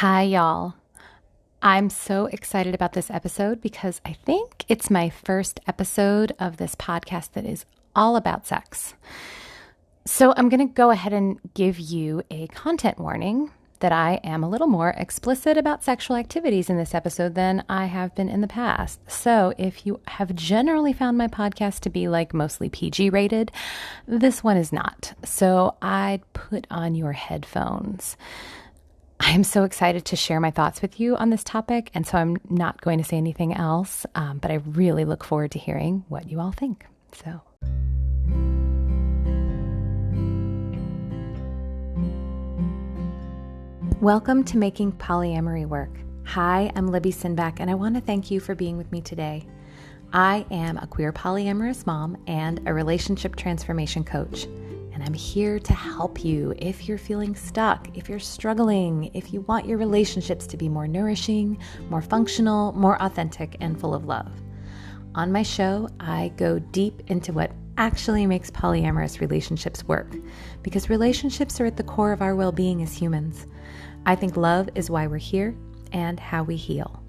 Hi, y'all. I'm so excited about this episode because I think it's my first episode of this podcast that is all about sex. So I'm going to go ahead and give you a content warning that I am a little more explicit about sexual activities in this episode than I have been in the past. So if you have generally found my podcast to be like mostly PG rated, this one is not. So I'd put on your headphones. I'm so excited to share my thoughts with you on this topic, and so I'm not going to say anything else, but I really look forward to hearing what you all think. So, welcome to Making Polyamory Work. Hi, I'm Libby Sinback, and I want to thank you for being with me today. I am a queer polyamorous mom and a relationship transformation coach. And I'm here to help you if you're feeling stuck, if you're struggling, if you want your relationships to be more nourishing, more functional, more authentic, and full of love. On my show, I go deep into what actually makes polyamorous relationships work, because relationships are at the core of our well-being as humans. I think love is why we're here and how we heal.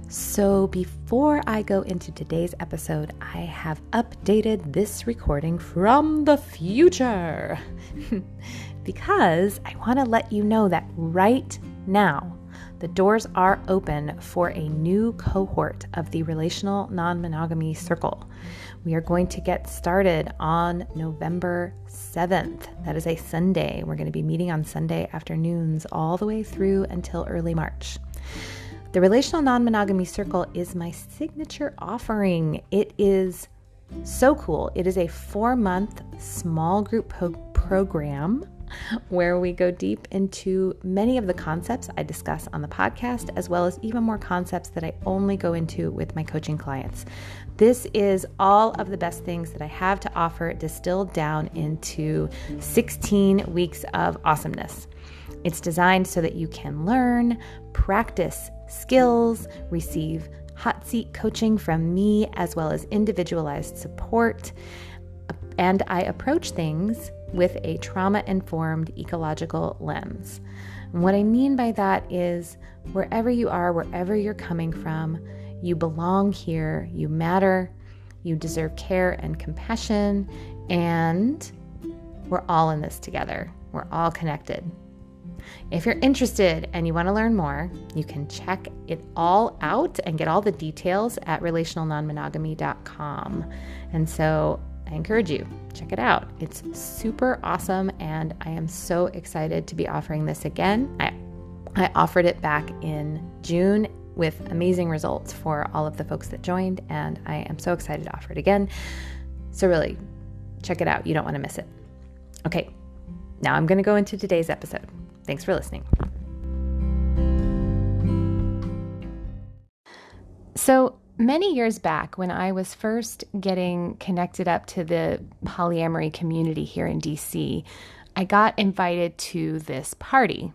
So before I go into today's episode, I have updated this recording from the future because I want to let you know that right now, the doors are open for a new cohort of the Relational Non-Monogamy Circle. We are going to get started on November 7th. That is a Sunday. We're going to be meeting on Sunday afternoons all the way through until early March. The Relational Non-Monogamy Circle is my signature offering. It is so cool. It is a 4-month small group program where we go deep into many of the concepts I discuss on the podcast, as well as even more concepts that I only go into with my coaching clients. This is all of the best things that I have to offer distilled down into 16 weeks of awesomeness. It's designed so that you can learn, practice skills, receive hot seat coaching from me, as well as individualized support. And I approach things with a trauma-informed ecological lens. And what I mean by that is wherever you are, wherever you're coming from, you belong here, you matter, you deserve care and compassion, and we're all in this together. We're all connected. If you're interested and you want to learn more, you can check it all out and get all the details at relationalnonmonogamy.com. And so I encourage you, check it out. It's super awesome, and I am so excited to be offering this again. I offered it back in June with amazing results for all of the folks that joined, and I am so excited to offer it again. So really, check it out. You don't want to miss it. Okay, now I'm going to go into today's episode. Thanks for listening. So many years back, when I was first getting connected up to the polyamory community here in DC, I got invited to this party.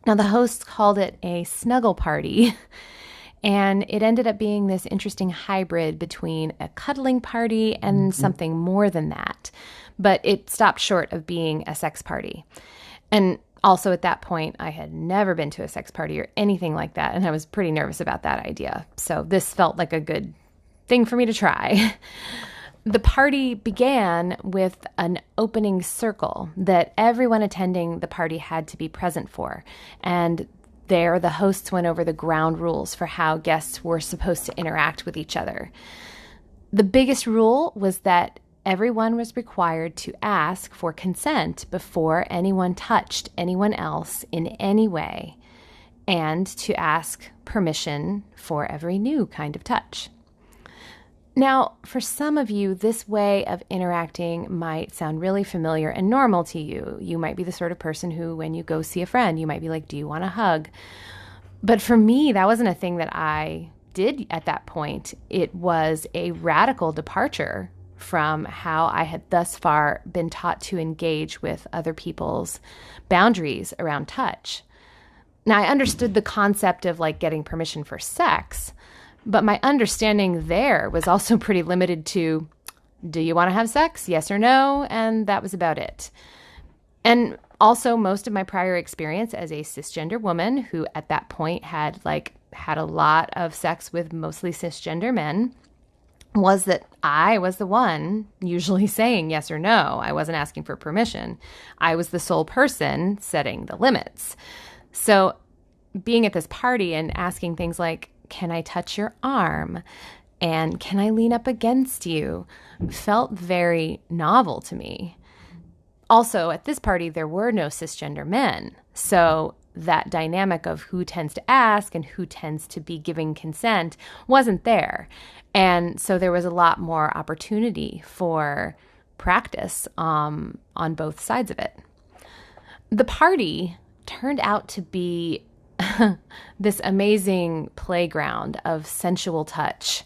Now, the hosts called it a snuggle party, and it ended up being this interesting hybrid between a cuddling party and something more than that. But it stopped short of being a sex party. And also, at that point, I had never been to a sex party or anything like that, and I was pretty nervous about that idea. So this felt like a good thing for me to try. The party began with an opening circle that everyone attending the party had to be present for. And there, the hosts went over the ground rules for how guests were supposed to interact with each other. The biggest rule was that everyone was required to ask for consent before anyone touched anyone else in any way, and to ask permission for every new kind of touch. Now, for some of you, this way of interacting might sound really familiar and normal to you. You might be the sort of person who, when you go see a friend, you might be like, "Do you want a hug?" But for me, that wasn't a thing that I did at that point. It was a radical departure from how I had thus far been taught to engage with other people's boundaries around touch. Now, I understood the concept of like getting permission for sex, but my understanding there was also pretty limited to, do you want to have sex? Yes or no? And that was about it. And Also, most of my prior experience as a cisgender woman who at that point had a lot of sex with mostly cisgender men was that I was the one usually saying yes or no. I wasn't asking for permission. I was the sole person setting the limits. So being at this party and asking things like, can I touch your arm? And can I lean up against you? Felt very novel to me. Also, at this party, there were no cisgender men. So that dynamic of who tends to ask and who tends to be giving consent wasn't there. And so there was a lot more opportunity for practice on both sides of it. The party turned out to be this amazing playground of sensual touch.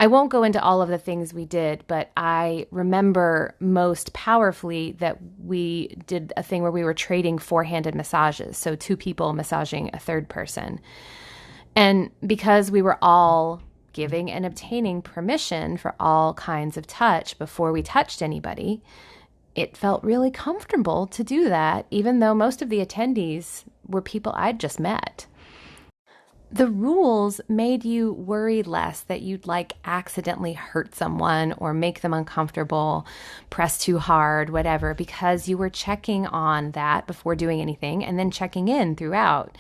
I won't go into all of the things we did, but I remember most powerfully that we did a thing where we were trading four-handed massages, so two people massaging a third person. And because we were all giving and obtaining permission for all kinds of touch before we touched anybody, it felt really comfortable to do that, even though most of the attendees were people I'd just met. The rules made you worry less that you'd accidentally hurt someone or make them uncomfortable, press too hard, whatever, because you were checking on that before doing anything and then checking in throughout.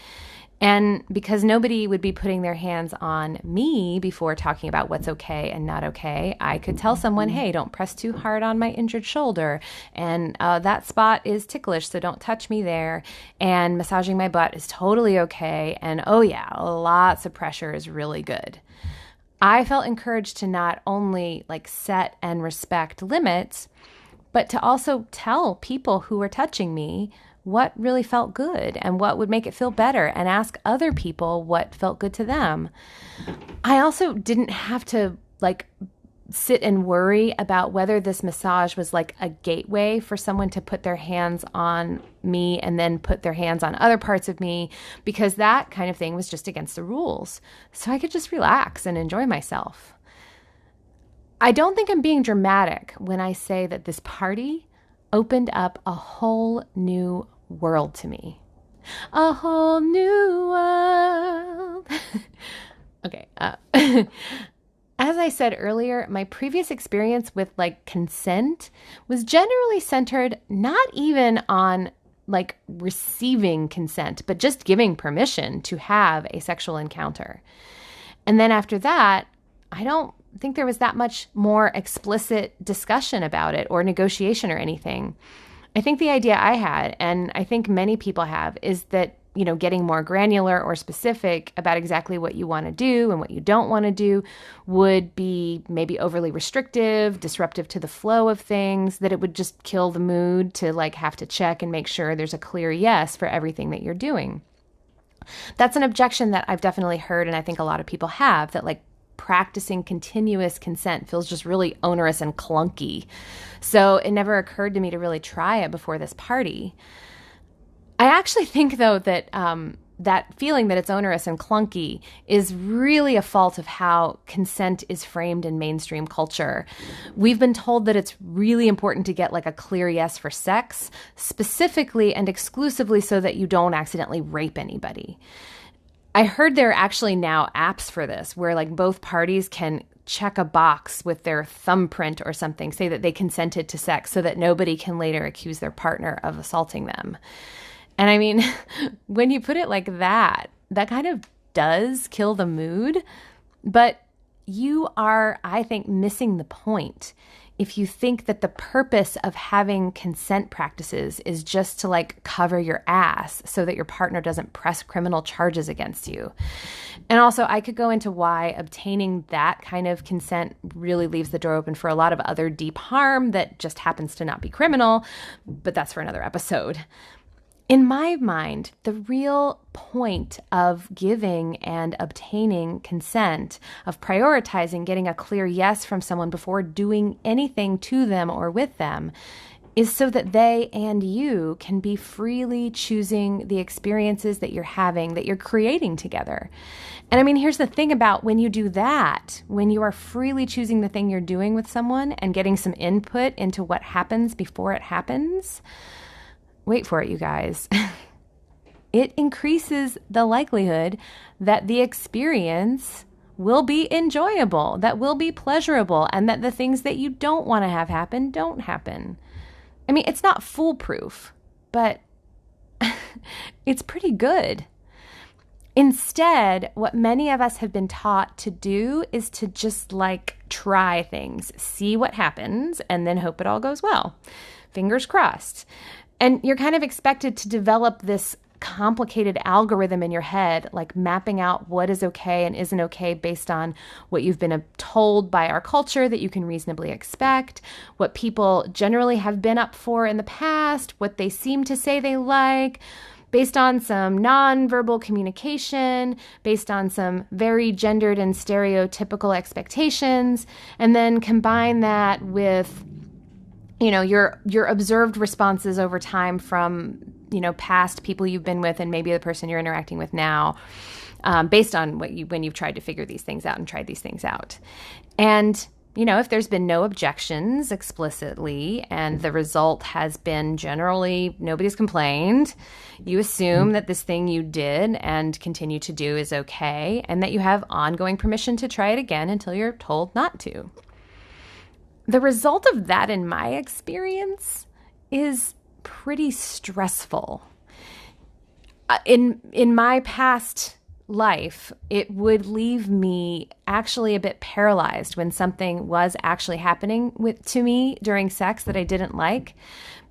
And because nobody would be putting their hands on me before talking about what's okay and not okay, I could tell someone, hey, don't press too hard on my injured shoulder. And that spot is ticklish, so don't touch me there. And massaging my butt is totally okay. And oh yeah, lots of pressure is really good. I felt encouraged to not only set and respect limits, but to also tell people who were touching me what really felt good and what would make it feel better, and ask other people what felt good to them. I also didn't have to sit and worry about whether this massage was a gateway for someone to put their hands on me and then put their hands on other parts of me, because that kind of thing was just against the rules. So I could just relax and enjoy myself. I don't think I'm being dramatic when I say that this party opened up a whole new world to me. A whole new world. Okay. As I said earlier, my previous experience with consent was generally centered not even on receiving consent, but just giving permission to have a sexual encounter. And then after that, I don't think there was that much more explicit discussion about it or negotiation or anything. I think the idea I had, and I think many people have, is that, getting more granular or specific about exactly what you want to do and what you don't want to do would be maybe overly restrictive, disruptive to the flow of things, that it would just kill the mood to have to check and make sure there's a clear yes for everything that you're doing. That's an objection that I've definitely heard, and I think a lot of people have, that practicing continuous consent feels just really onerous and clunky. So it never occurred to me to really try it before this party. I actually think, though, that that feeling that it's onerous and clunky is really a fault of how consent is framed in mainstream culture. We've been told that it's really important to get a clear yes for sex, specifically and exclusively so that you don't accidentally rape anybody. I heard there are actually now apps for this where both parties can check a box with their thumbprint or something, say that they consented to sex, so that nobody can later accuse their partner of assaulting them. And I mean, when you put it like that, that kind of does kill the mood, but you are, I think, missing the point if you think that the purpose of having consent practices is just to cover your ass so that your partner doesn't press criminal charges against you. And also, I could go into why obtaining that kind of consent really leaves the door open for a lot of other deep harm that just happens to not be criminal, but that's for another episode. In my mind, the real point of giving and obtaining consent, of prioritizing getting a clear yes from someone before doing anything to them or with them, is so that they and you can be freely choosing the experiences that you're having, that you're creating together. And I mean, here's the thing about when you do that, when you are freely choosing the thing you're doing with someone and getting some input into what happens before it happens, wait for it, you guys, it increases the likelihood that the experience will be enjoyable, that will be pleasurable, and that the things that you don't want to have happen don't happen. I mean, it's not foolproof, but it's pretty good. Instead, what many of us have been taught to do is to just try things, see what happens, and then hope it all goes well. Fingers crossed. And you're kind of expected to develop this complicated algorithm in your head, like mapping out what is okay and isn't okay based on what you've been told by our culture that you can reasonably expect, what people generally have been up for in the past, what they seem to say they like, based on some nonverbal communication, based on some very gendered and stereotypical expectations, and then combine that with, your observed responses over time from, past people you've been with and maybe the person you're interacting with now, based on when you've tried to figure these things out and tried these things out. And if there's been no objections explicitly and the result has been generally nobody's complained, you assume that this thing you did and continue to do is okay and that you have ongoing permission to try it again until you're told not to. The result of that, in my experience, is pretty stressful. In my past life, it would leave me actually a bit paralyzed when something was actually happening to me during sex that I didn't like,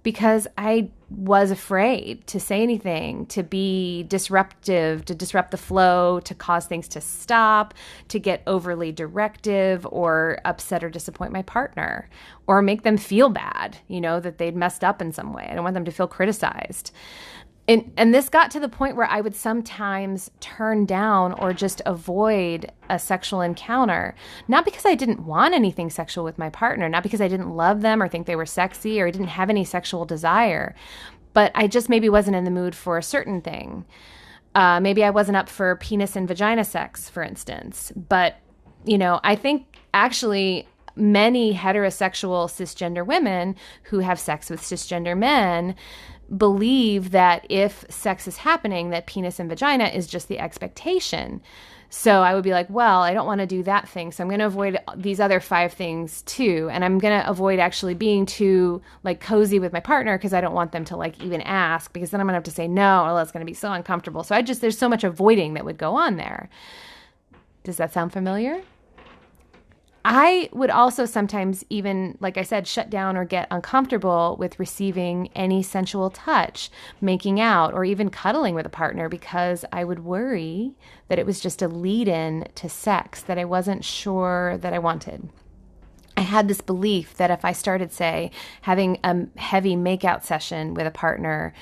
because I was afraid to say anything, to be disruptive, to disrupt the flow, to cause things to stop, to get overly directive or upset or disappoint my partner or make them feel bad, that they'd messed up in some way. I don't want them to feel criticized. And this got to the point where I would sometimes turn down or just avoid a sexual encounter, not because I didn't want anything sexual with my partner, not because I didn't love them or think they were sexy or didn't have any sexual desire, but I just maybe wasn't in the mood for a certain thing. Maybe I wasn't up for penis and vagina sex, for instance. But, I think actually many heterosexual cisgender women who have sex with cisgender men believe that if sex is happening, that penis and vagina is just the expectation. So I would be like, well, I don't want to do that thing, so I'm going to avoid these other 5 things too. And I'm going to avoid actually being too cozy with my partner because I don't want them to even ask, because then I'm going to have to say no, or it's going to be so uncomfortable. So there's so much avoiding that would go on there. Does that sound familiar? I would also sometimes even, like I said, shut down or get uncomfortable with receiving any sensual touch, making out, or even cuddling with a partner because I would worry that it was just a lead-in to sex that I wasn't sure that I wanted. I had this belief that if I started, say, having a heavy makeout session with a partner,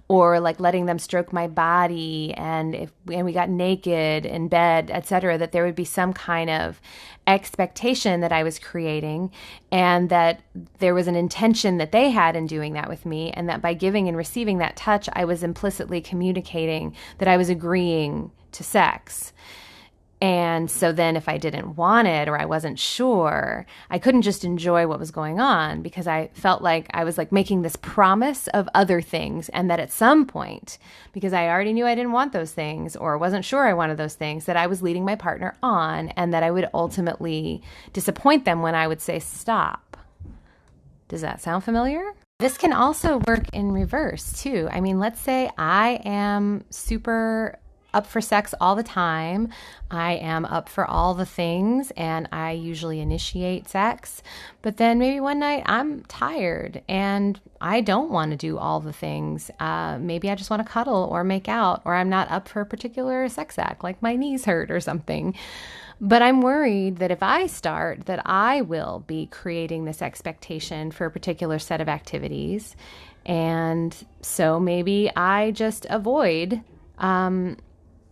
or letting them stroke my body, and we got naked in bed, etc., that there would be some kind of expectation that I was creating, and that there was an intention that they had in doing that with me, and that by giving and receiving that touch, I was implicitly communicating that I was agreeing to sex. And so then if I didn't want it or I wasn't sure, I couldn't just enjoy what was going on, because I felt like I was making this promise of other things, and that at some point, because I already knew I didn't want those things or wasn't sure I wanted those things, that I was leading my partner on, and that I would ultimately disappoint them when I would say stop. Does that sound familiar? This can also work in reverse too. I mean, let's say I am super up for sex all the time. I am up for all the things, and I usually initiate sex. But then maybe one night I'm tired and I don't want to do all the things. Maybe I just want to cuddle or make out, or I'm not up for a particular sex act, like my knees hurt or something. But I'm worried that if I start, that I will be creating this expectation for a particular set of activities. And so maybe I just avoid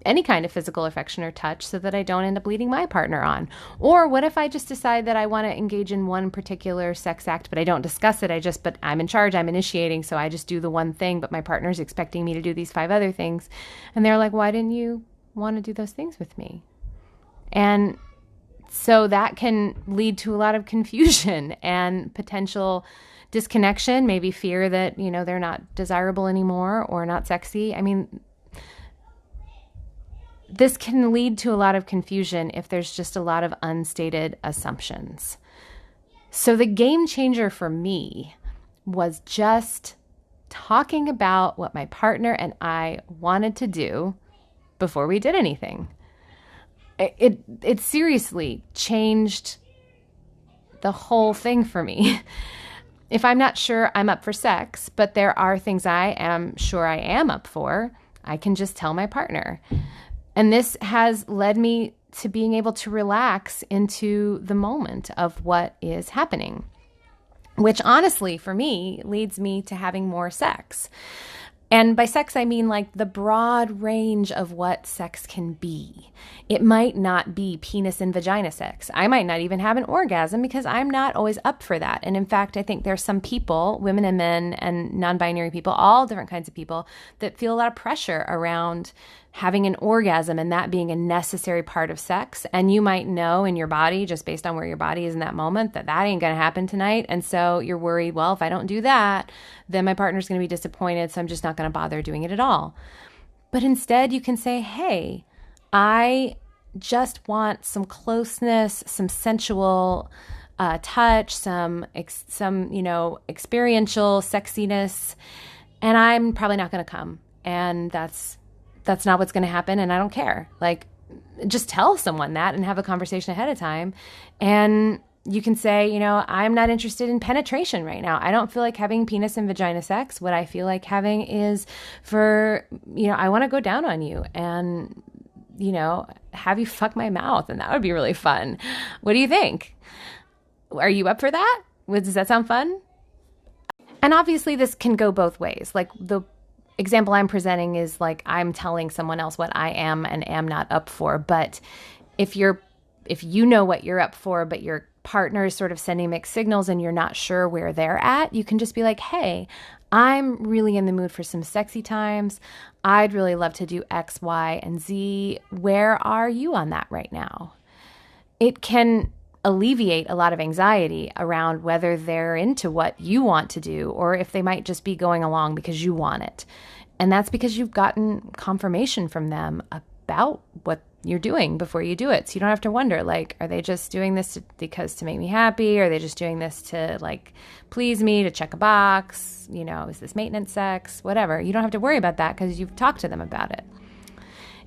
any kind of physical affection or touch so that I don't end up leading my partner on. Or what if I just decide that I want to engage in one particular sex act, but I don't discuss it. But I'm in charge, I'm initiating, so I just do the one thing, but my partner's expecting me to do these 5 other things. And they're like, why didn't you want to do those things with me? And so that can lead to a lot of confusion and potential disconnection, maybe fear that, they're not desirable anymore or not sexy. I mean, this can lead to a lot of confusion if there's just a lot of unstated assumptions. So the game changer for me was just talking about what my partner and I wanted to do before we did anything. It seriously changed the whole thing for me. If I'm not sure I'm up for sex, but there are things I am sure I am up for, I can just tell my partner. And this has led me to being able to relax into the moment of what is happening, which honestly for me leads me to having more sex. And by sex, I mean like the broad range of what sex can be. It might not be penis and vagina sex. I might not even have an orgasm because I'm not always up for that. And in fact, I think there's some people, women and men and non-binary people, all different kinds of people, that feel a lot of pressure around having an orgasm and that being a necessary part of sex. And you might know in your body, just based on where your body is in that moment, that ain't going to happen tonight. And so you're worried, well, if I don't do that, then my partner's going to be disappointed. So I'm just not going to bother doing it at all. But instead you can say, hey, I just want some closeness, some sensual touch, some experiential sexiness, and I'm probably not going to come. And that's not what's going to happen, and I don't care. Like, just tell someone that and have a conversation ahead of time. And you can say, I'm not interested in penetration right now. I don't feel like having penis and vagina sex. What I feel like having is I want to go down on you and, have you fuck my mouth, and that would be really fun. What do you think? Are you up for that? Does that sound fun? And obviously this can go both ways. Like the example I'm presenting is like I'm telling someone else what I am and am not up for. But if you know what you're up for, but your partner is sort of sending mixed signals and you're not sure where they're at, you can just be like, hey, I'm really in the mood for some sexy times. I'd really love to do X, Y, and Z. Where are you on that right now? It can alleviate a lot of anxiety around whether they're into what you want to do or if they might just be going along because you want it. And that's because you've gotten confirmation from them about what you're doing before you do it. So you don't have to wonder, like, are they just doing this to make me happy? Or are they just doing this to like please me, to check a box? Is this maintenance sex? Whatever. You don't have to worry about that because you've talked to them about it.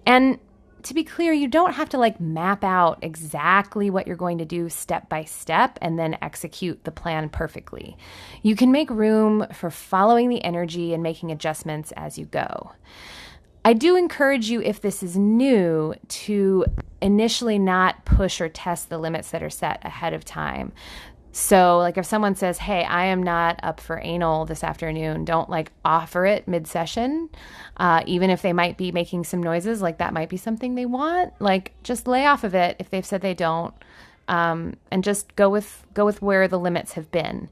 And to be clear, you don't have to like map out exactly what you're going to do step by step and then execute the plan perfectly. You can make room for following the energy and making adjustments as you go. I do encourage you, if this is new, to initially not push or test the limits that are set ahead of time. So like if someone says, hey, I am not up for anal this afternoon, don't like offer it mid-session. Even if they might be making some noises, like that might be something they want, like just lay off of it if they've said they don't, and just go with where the limits have been.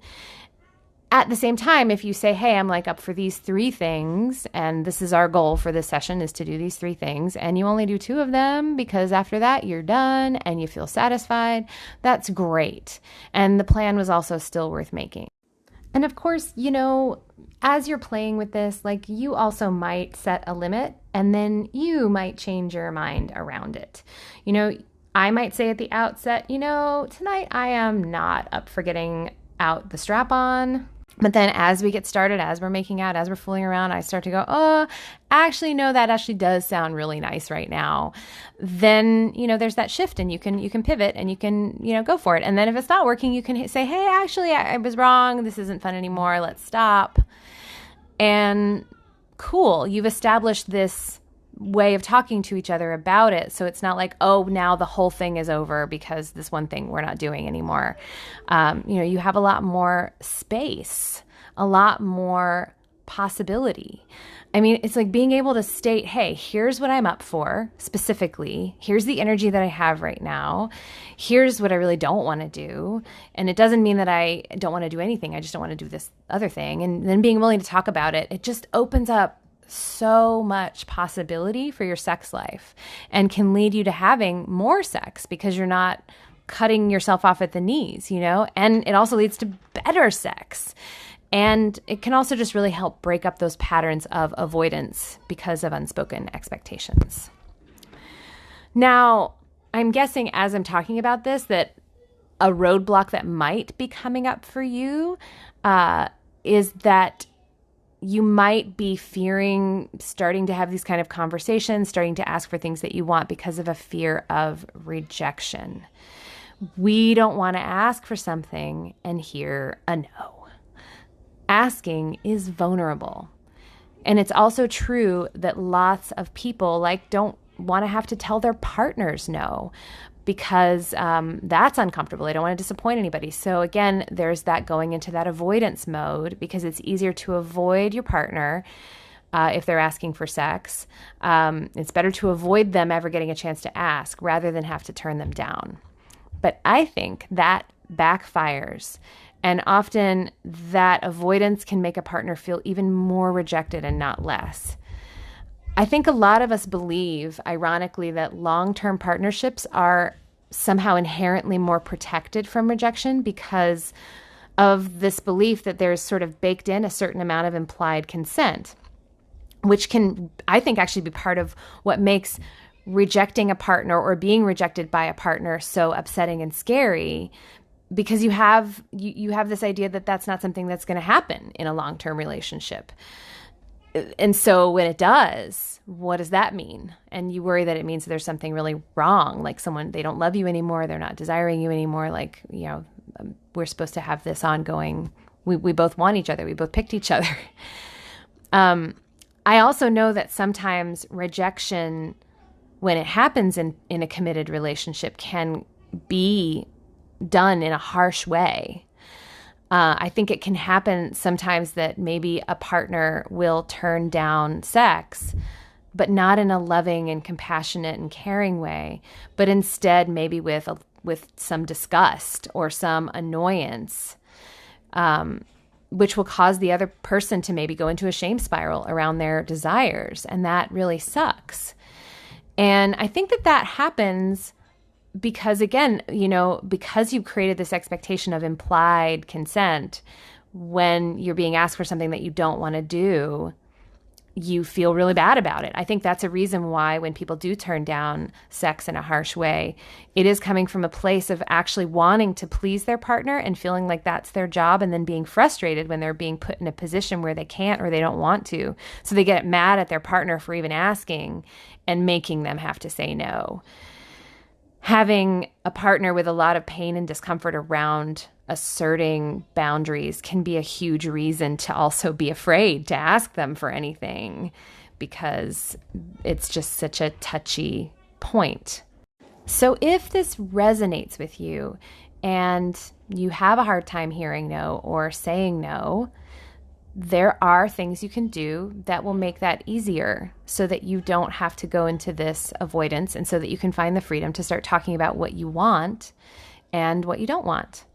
At the same time, if you say, hey, I'm like up for these 3 things, and this is our goal for this session is to do these 3 things, and you only do 2 of them because after that you're done and you feel satisfied, that's great. And the plan was also still worth making. And of course, as you're playing with this, like you also might set a limit and then you might change your mind around it. I might say at the outset, tonight I am not up for getting out the strap on. But then as we get started, as we're making out, as we're fooling around, I start to go, oh, actually, no, that actually does sound really nice right now. Then, there's that shift and you can pivot and you can, go for it. And then if it's not working, you can say, hey, actually, I was wrong. This isn't fun anymore. Let's stop. And cool, you've established this way of talking to each other about it. So it's not like, oh, now the whole thing is over because this one thing we're not doing anymore. You have a lot more space, a lot more possibility. I mean, it's like being able to state, hey, here's what I'm up for specifically. Here's the energy that I have right now. Here's what I really don't want to do. And it doesn't mean that I don't want to do anything. I just don't want to do this other thing. And then being willing to talk about it, it just opens up so much possibility for your sex life and can lead you to having more sex because you're not cutting yourself off at the knees, and it also leads to better sex. And it can also just really help break up those patterns of avoidance because of unspoken expectations. Now, I'm guessing as I'm talking about this that a roadblock that might be coming up for you is that you might be fearing starting to have these kind of conversations, starting to ask for things that you want because of a fear of rejection. We don't want to ask for something and hear a no. Asking is vulnerable. And it's also true that lots of people don't want to have to tell their partners no because that's uncomfortable. They don't want to disappoint anybody. So again, there's that going into that avoidance mode because it's easier to avoid your partner if they're asking for sex. It's better to avoid them ever getting a chance to ask rather than have to turn them down. But I think that backfires. And often that avoidance can make a partner feel even more rejected and not less. I think a lot of us believe, ironically, that long-term partnerships are somehow inherently more protected from rejection because of this belief that there's sort of baked in a certain amount of implied consent, which can, I think, actually be part of what makes rejecting a partner or being rejected by a partner so upsetting and scary, because you have this idea that that's not something that's going to happen in a long-term relationship. And so when it does, what does that mean? And you worry that it means there's something really wrong, like they don't love you anymore, they're not desiring you anymore, we're supposed to have this ongoing, we both want each other, we both picked each other. I also know that sometimes rejection, when it happens in a committed relationship, can be done in a harsh way. I think it can happen sometimes that maybe a partner will turn down sex, but not in a loving and compassionate and caring way, but instead maybe with some disgust or some annoyance, which will cause the other person to maybe go into a shame spiral around their desires. And that really sucks. And I think that happens because, again, because you've created this expectation of implied consent, when you're being asked for something that you don't want to do, you feel really bad about it. I think that's a reason why when people do turn down sex in a harsh way, it is coming from a place of actually wanting to please their partner and feeling like that's their job, and then being frustrated when they're being put in a position where they can't or they don't want to. So they get mad at their partner for even asking and making them have to say no. Having a partner with a lot of pain and discomfort around asserting boundaries can be a huge reason to also be afraid to ask them for anything, because it's just such a touchy point. So if this resonates with you and you have a hard time hearing no or saying no, there are things you can do that will make that easier so that you don't have to go into this avoidance, and so that you can find the freedom to start talking about what you want and what you don't want.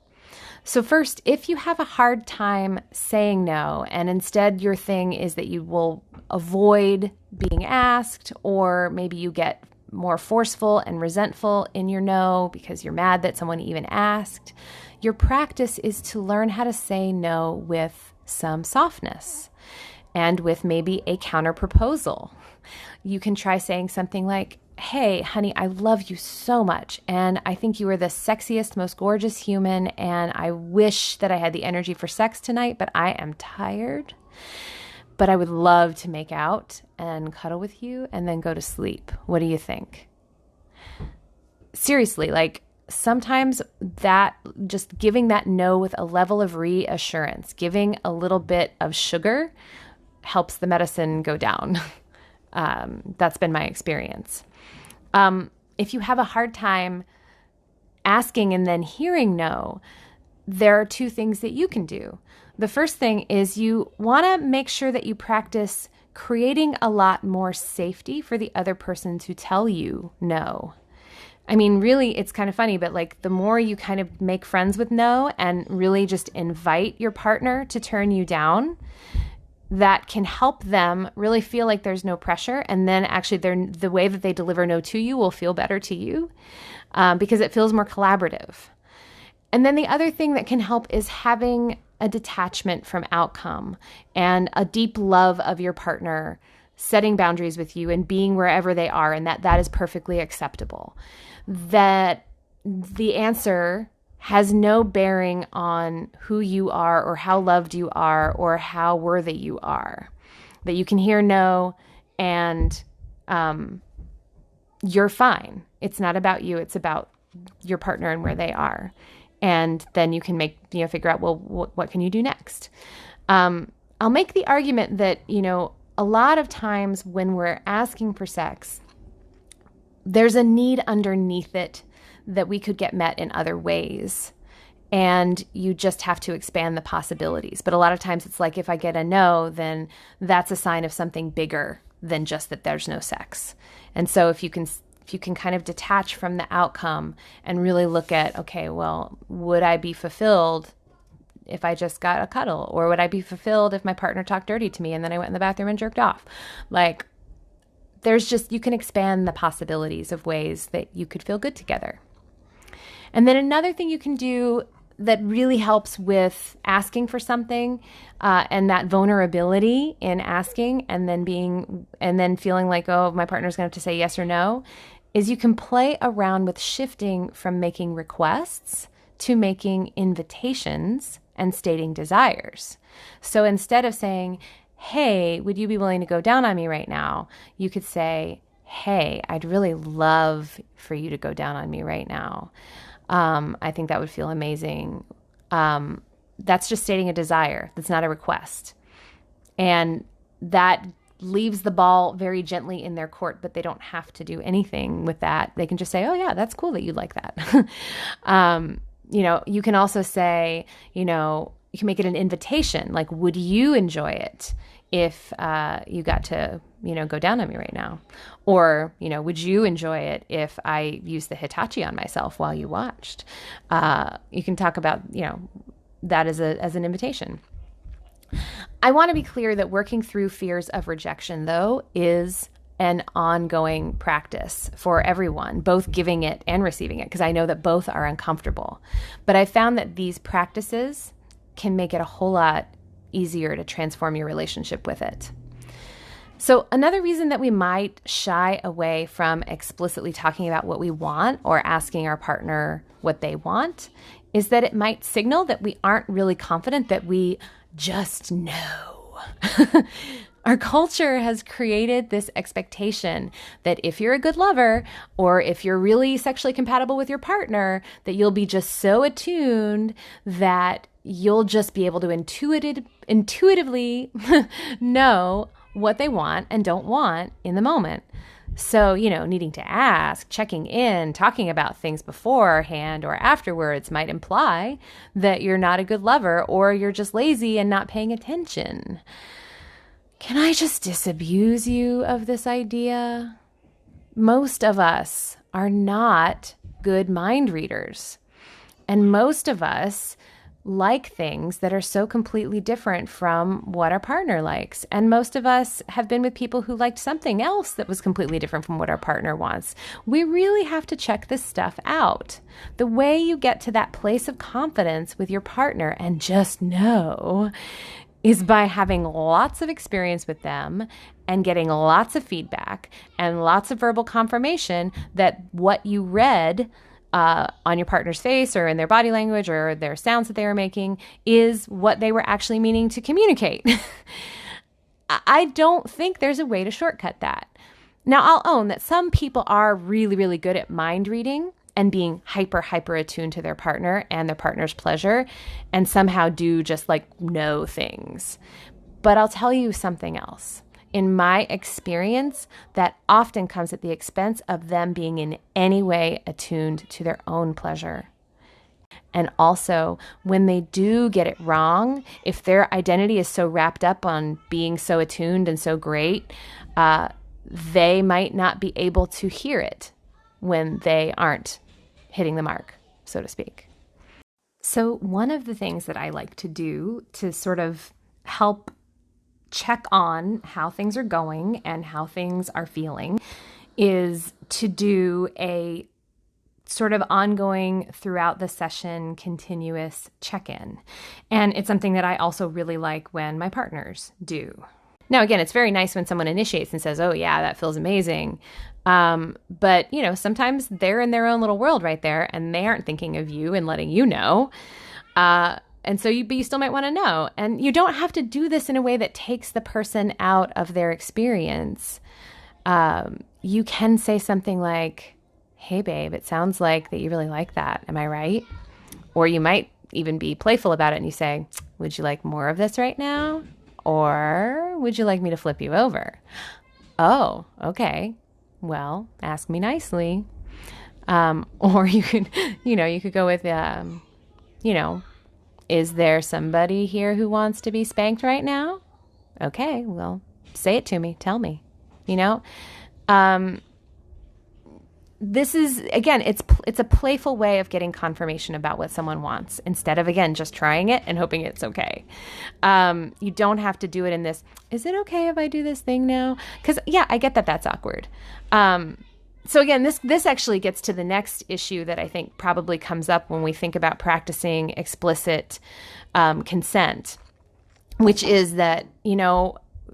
So first, if you have a hard time saying no, and instead your thing is that you will avoid being asked, or maybe you get more forceful and resentful in your no because you're mad that someone even asked, your practice is to learn how to say no with some softness and with maybe a counter proposal. You can try saying something like, "Hey, honey, I love you so much, and I think you are the sexiest, most gorgeous human, and I wish that I had the energy for sex tonight, but I am tired. But I would love to make out and cuddle with you and then go to sleep. What do you think?" Seriously, sometimes that just giving that no with a level of reassurance, giving a little bit of sugar, helps the medicine go down. That's been my experience. If you have a hard time asking and then hearing no, there are two things that you can do. The first thing is you want to make sure that you practice creating a lot more safety for the other person to tell you no. I mean, really, it's kind of funny, but the more you kind of make friends with no and really just invite your partner to turn you down, that can help them really feel like there's no pressure. And then actually the way that they deliver no to you will feel better to you because it feels more collaborative. And then the other thing that can help is having a detachment from outcome and a deep love of your partner, setting boundaries with you and being wherever they are, and that is perfectly acceptable. That the answer has no bearing on who you are or how loved you are or how worthy you are. That you can hear no and you're fine. It's not about you. It's about your partner and where they are. And then you can figure out, well, what can you do next? I'll make the argument that, a lot of times when we're asking for sex, there's a need underneath it that we could get met in other ways. And you just have to expand the possibilities. But a lot of times it's like, if I get a no, then that's a sign of something bigger than just that there's no sex. And so if you can kind of detach from the outcome and really look at, okay, well, would I be fulfilled if I just got a cuddle? Or would I be fulfilled if my partner talked dirty to me and then I went in the bathroom and jerked off? Like, you can expand the possibilities of ways that you could feel good together. And then another thing you can do that really helps with asking for something and that vulnerability in asking and then feeling like, oh, my partner's going to have to say yes or no, is you can play around with shifting from making requests to making invitations and stating desires. So instead of saying, hey, would you be willing to go down on me right now? You could say, hey, I'd really love for you to go down on me right now. I think that would feel amazing. That's just stating a desire. That's not a request. And that leaves the ball very gently in their court, but they don't have to do anything with that. They can just say, oh yeah, that's cool that you like that. You can also say, you can make it an invitation. Like, would you enjoy it if you got to, go down on me right now? Or, would you enjoy it if I used the Hitachi on myself while you watched? You can talk about, that as an invitation. I want to be clear that working through fears of rejection, though, is an ongoing practice for everyone, both giving it and receiving it, because I know that both are uncomfortable. But I found that these practices can make it a whole lot easier to transform your relationship with it. So another reason that we might shy away from explicitly talking about what we want or asking our partner what they want is that it might signal that we aren't really confident that we just know. Our culture has created this expectation that if you're a good lover or if you're really sexually compatible with your partner, that you'll be just so attuned that you'll just be able to intuitively know what they want and don't want in the moment. So, needing to ask, checking in, talking about things beforehand or afterwards might imply that you're not a good lover or you're just lazy and not paying attention. Can I just disabuse you of this idea? Most of us are not good mind readers. And most of us like things that are so completely different from what our partner likes. And most of us have been with people who liked something else that was completely different from what our partner wants. We really have to check this stuff out. The way you get to that place of confidence with your partner and just know is by having lots of experience with them and getting lots of feedback and lots of verbal confirmation that what you read on your partner's face or in their body language or their sounds that they were making is what they were actually meaning to communicate. I don't think there's a way to shortcut that. Now, I'll own that some people are really, really good at mind reading and being hyper attuned to their partner and their partner's pleasure and somehow do just know things. But I'll tell you something else. In my experience, that often comes at the expense of them being in any way attuned to their own pleasure. And also, when they do get it wrong, if their identity is so wrapped up on being so attuned and so great, they might not be able to hear it when they aren't hitting the mark, so to speak. So one of the things that I like to do to sort of help check on how things are going and how things are feeling is to do a sort of ongoing throughout the session, continuous check-in. And it's something that I also really like when my partners do. Now, again, it's very nice when someone initiates and says, oh yeah, that feels amazing. But sometimes they're in their own little world right there and they aren't thinking of you and letting you know. And so you still might want to know. And you don't have to do this in a way that takes the person out of their experience. You can say something like, hey, babe, it sounds like that you really like that. Am I right? Or you might even be playful about it and you say, would you like more of this right now? Or would you like me to flip you over? Oh, okay. Well, ask me nicely. Or you could, you could go with, is there somebody here who wants to be spanked right now? Okay, well, say it to me. Tell me, This is, again, it's a playful way of getting confirmation about what someone wants instead of, again, just trying it and hoping it's okay. You don't have to do it in this, is it okay if I do this thing now? Because, yeah, I get that that's awkward. So again, this actually gets to the next issue that I think probably comes up when we think about practicing explicit consent, which is that,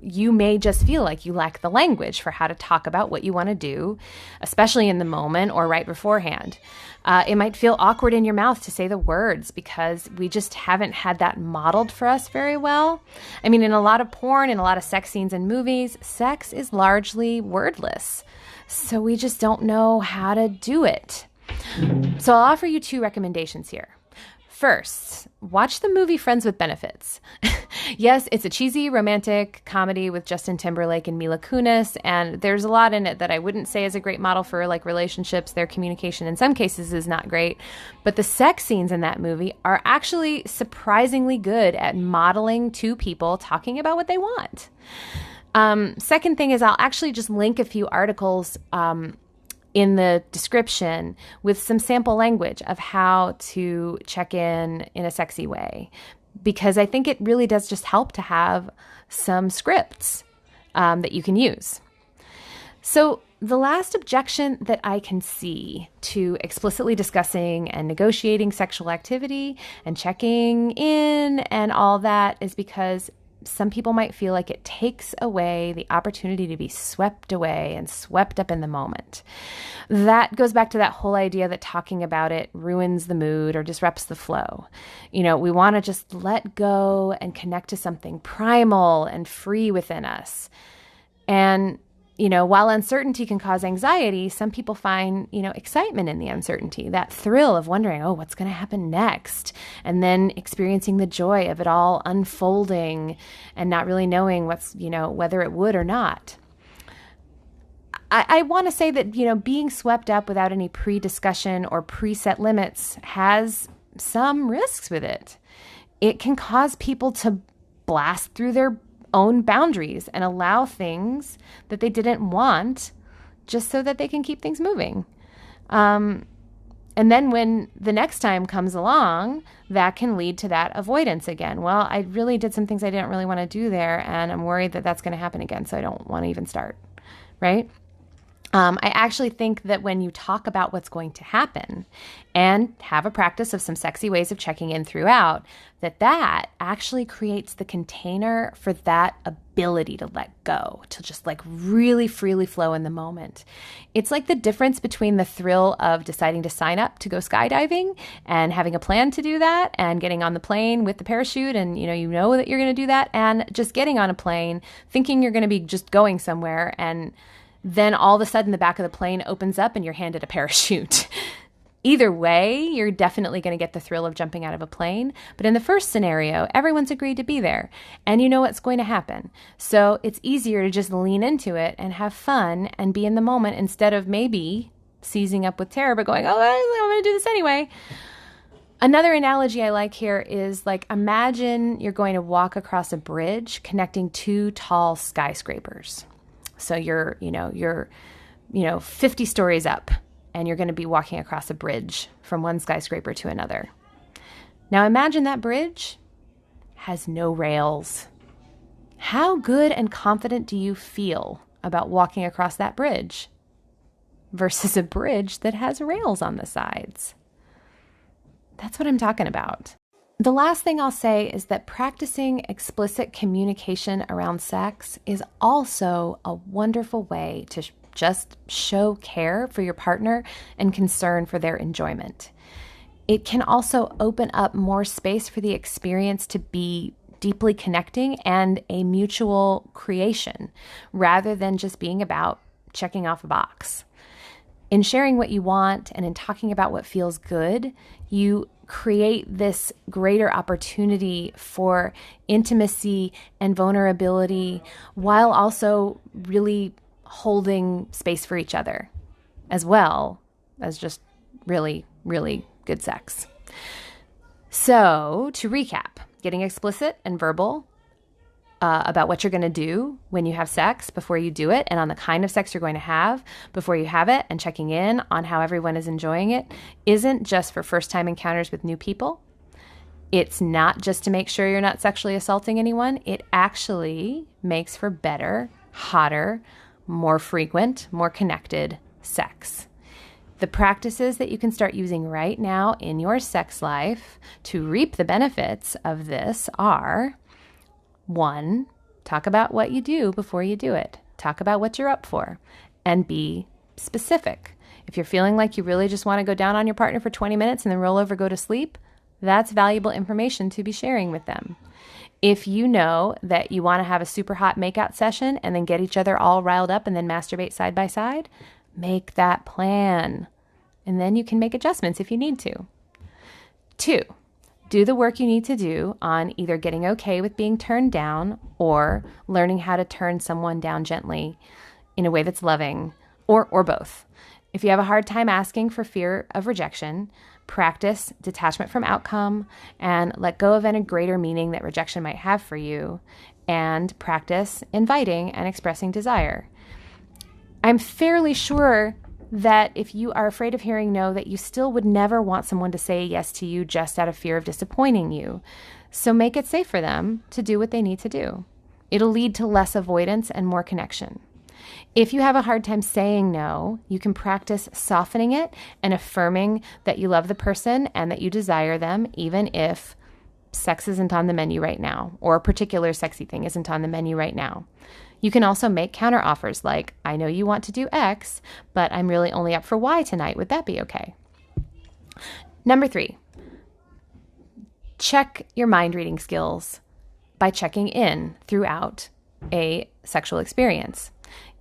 you may just feel like you lack the language for how to talk about what you want to do, especially in the moment or right beforehand. It might feel awkward in your mouth to say the words because we just haven't had that modeled for us very well. I mean, in a lot of porn, in a lot of sex scenes and movies, sex is largely wordless. So we just don't know how to do it. So I'll offer you 2 recommendations here. First, watch the movie Friends with Benefits. Yes, it's a cheesy romantic comedy with Justin Timberlake and Mila Kunis, and there's a lot in it that I wouldn't say is a great model for relationships. Their communication in some cases is not great, but the sex scenes in that movie are actually surprisingly good at modeling 2 people talking about what they want. Second thing is I'll actually just link a few articles in the description with some sample language of how to check in a sexy way, because I think it really does just help to have some scripts that you can use. So the last objection that I can see to explicitly discussing and negotiating sexual activity and checking in and all that is because some people might feel like it takes away the opportunity to be swept away and swept up in the moment. That goes back to that whole idea that talking about it ruins the mood or disrupts the flow. We want to just let go and connect to something primal and free within us. And while uncertainty can cause anxiety, some people find, excitement in the uncertainty, that thrill of wondering, oh, what's going to happen next? And then experiencing the joy of it all unfolding and not really knowing whether it would or not. I want to say that, being swept up without any pre-discussion or preset limits has some risks with it. It can cause people to blast through their own boundaries and allow things that they didn't want just so that they can keep things moving. And then when the next time comes along, that can lead to that avoidance again. Well, I really did some things I didn't really want to do there, and I'm worried that that's going to happen again, so I don't want to even start, right? I actually think that when you talk about what's going to happen and have a practice of some sexy ways of checking in throughout, that actually creates the container for that ability to let go, to just really freely flow in the moment. It's like the difference between the thrill of deciding to sign up to go skydiving and having a plan to do that and getting on the plane with the parachute and you know that you're going to do that, and just getting on a plane thinking you're going to be just going somewhere, and then all of a sudden the back of the plane opens up and you're handed a parachute. Either way, you're definitely going to get the thrill of jumping out of a plane. But in the first scenario, everyone's agreed to be there and you know what's going to happen. So it's easier to just lean into it and have fun and be in the moment instead of maybe seizing up with terror, but going, oh, I'm going to do this anyway. Another analogy I like here is imagine you're going to walk across a bridge connecting 2 tall skyscrapers. So you're 50 stories up and you're going to be walking across a bridge from one skyscraper to another. Now imagine that bridge has no rails, How good and confident do you feel about walking across that bridge versus a bridge that has rails on the sides? That's what I'm talking about. The last thing I'll say is that practicing explicit communication around sex is also a wonderful way to just show care for your partner and concern for their enjoyment. It can also open up more space for the experience to be deeply connecting and a mutual creation, rather than just being about checking off a box. In sharing what you want and in talking about what feels good, you create this greater opportunity for intimacy and vulnerability while also really holding space for each other, as well as just really, really good sex. So, to recap, getting explicit and verbal about what you're going to do when you have sex before you do it, and on the kind of sex you're going to have before you have it, and checking in on how everyone is enjoying it, isn't just for first-time encounters with new people. It's not just to make sure you're not sexually assaulting anyone. It actually makes for better, hotter, more frequent, more connected sex. The practices that you can start using right now in your sex life to reap the benefits of this are: 1, talk about what you do before you do it. Talk about what you're up for, and be specific. If you're feeling like you really just want to go down on your partner for 20 minutes and then roll over, go to sleep, that's valuable information to be sharing with them. If you know that you want to have a super hot makeout session and then get each other all riled up and then masturbate side by side, make that plan. And then you can make adjustments if you need to. 2, do the work you need to do on either getting okay with being turned down or learning how to turn someone down gently in a way that's loving, or both. If you have a hard time asking for fear of rejection, practice detachment from outcome and let go of any greater meaning that rejection might have for you, and practice inviting and expressing desire. I'm fairly sure that if you are afraid of hearing no, that you still would never want someone to say yes to you just out of fear of disappointing you. So make it safe for them to do what they need to do. It'll lead to less avoidance and more connection. If you have a hard time saying no, you can practice softening it and affirming that you love the person and that you desire them, even if sex isn't on the menu right now, or a particular sexy thing isn't on the menu right now. You can also make counter offers like, I know you want to do X, but I'm really only up for Y tonight. Would that be okay? Number 3, check your mind reading skills by checking in throughout a sexual experience.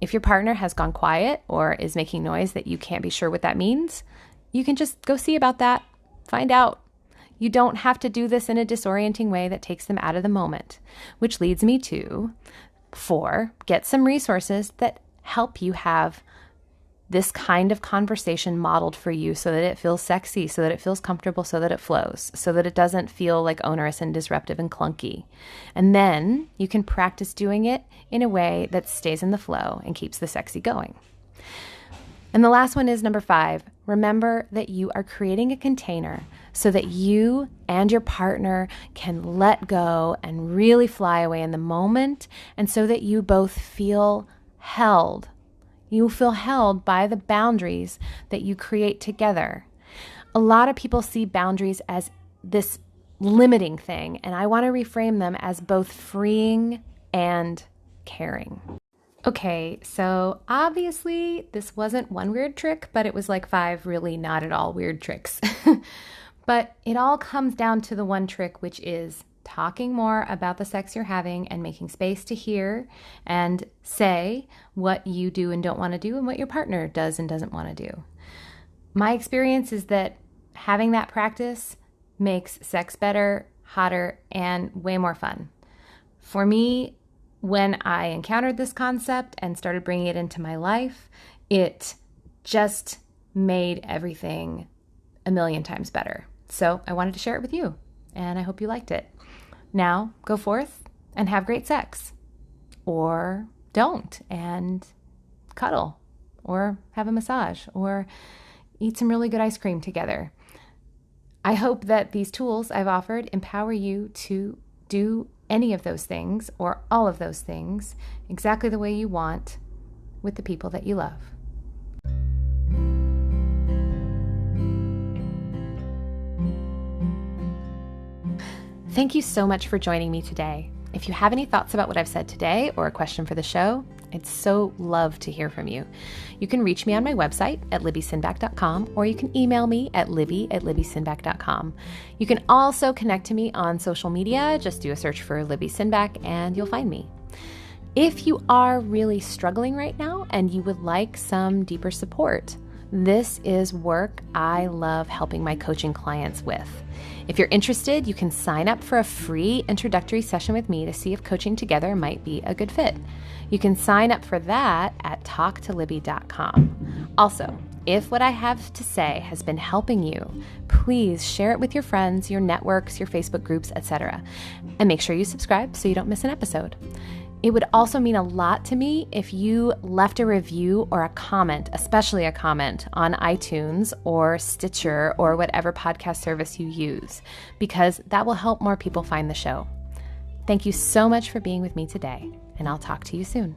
If your partner has gone quiet or is making noise that you can't be sure what that means, you can just go see about that. Find out. You don't have to do this in a disorienting way that takes them out of the moment, which leads me to 4, get some resources that help you have this kind of conversation modeled for you so that it feels sexy, so that it feels comfortable, so that it flows, so that it doesn't feel like onerous and disruptive and clunky. And then you can practice doing it in a way that stays in the flow and keeps the sexy going. And the last one is number 5. Remember that you are creating a container so that you and your partner can let go and really fly away in the moment, and so that you both feel held. You feel held by the boundaries that you create together. A lot of people see boundaries as this limiting thing, and I want to reframe them as both freeing and caring. Okay, so obviously this wasn't one weird trick, but it was like 5 really not at all weird tricks. But it all comes down to the one trick, which is talking more about the sex you're having and making space to hear and say what you do and don't want to do and what your partner does and doesn't want to do. My experience is that having that practice makes sex better, hotter, and way more fun. For me, when I encountered this concept and started bringing it into my life, it just made everything a million times better. So I wanted to share it with you, and I hope you liked it. Now, go forth and have great sex. Or don't, and cuddle, or have a massage, or eat some really good ice cream together. I hope that these tools I've offered empower you to do any of those things or all of those things exactly the way you want with the people that you love. Thank you so much for joining me today. If you have any thoughts about what I've said today or a question for the show, I'd so love to hear from you. You can reach me on my website at libbysinback.com, or you can email me at libby@libbysinback.com. You can also connect to me on social media. Just do a search for Libby Sinback and you'll find me. If you are really struggling right now and you would like some deeper support, this is work I love helping my coaching clients with. If you're interested, you can sign up for a free introductory session with me to see if coaching together might be a good fit. You can sign up for that at talktolibby.com. Also, if what I have to say has been helping you, please share it with your friends, your networks, your Facebook groups, etc. And make sure you subscribe so you don't miss an episode. It would also mean a lot to me if you left a review or a comment, especially a comment, on iTunes or Stitcher or whatever podcast service you use, because that will help more people find the show. Thank you so much for being with me today, and I'll talk to you soon.